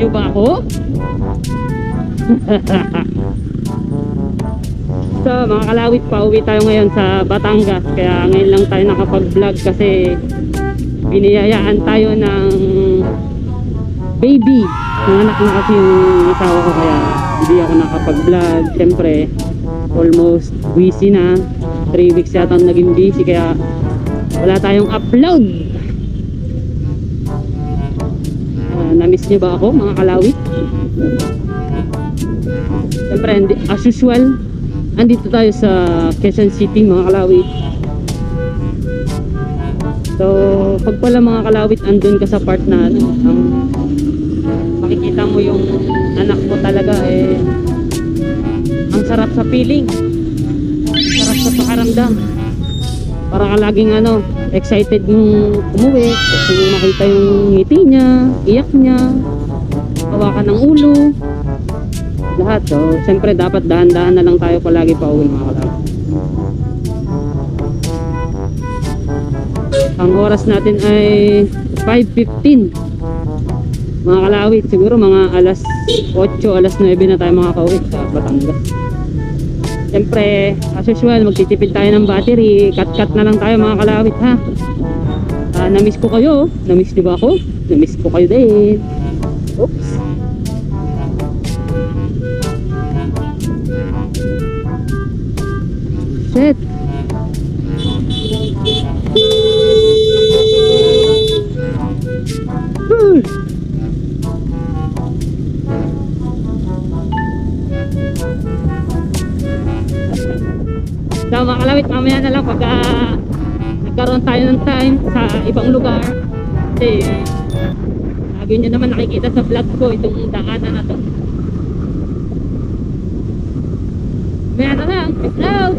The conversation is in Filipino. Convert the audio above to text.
nyo ba ako? So mga kalawit, pauwi tayo ngayon sa Batangas. Kaya ngayon lang tayo nakapag-vlog kasi biniyayaan tayo ng baby. Nanganak na kasi yung asawa ko, kaya hindi ako nakapag-vlog. Siyempre almost busy na, 3 weeks yata naging busy, kaya wala tayong upload. Na-miss nyo ba ako mga kalawit? Siyempre as usual, andito tayo sa Quezon City mga kalawit. So pag pala mga kalawit andun ka sa part na ano, makikita mo yung anak mo talaga, eh ang sarap sa feeling, sarap sa pakaramdam. Para ka laging ano, excited mong umuwi kasi makita yung ngiti niya, iyak niya, hawakan ng ulo, lahat. So siyempre dapat dahan-dahan na lang tayo palagi pa uwi mga kalawit. Ang oras natin ay 5:15 mga kalawit. Siguro mga alas 8, alas 9 na tayo makakauwi sa Batangas. Siyempre as usual magtitipid tayo ng battery. Cut na lang tayo mga kalawit ha. Na-miss ko kayo. Na-miss nyo ba ako? Na-miss ko kayo din. Oops. Shit. So mga kalawit, mamaya na lang pagka nagkaroon tayo ng time sa ibang lugar, kasi lagi nyo naman nakikita sa vlog ko itong daanan na to. Mamaya na lang, peace out.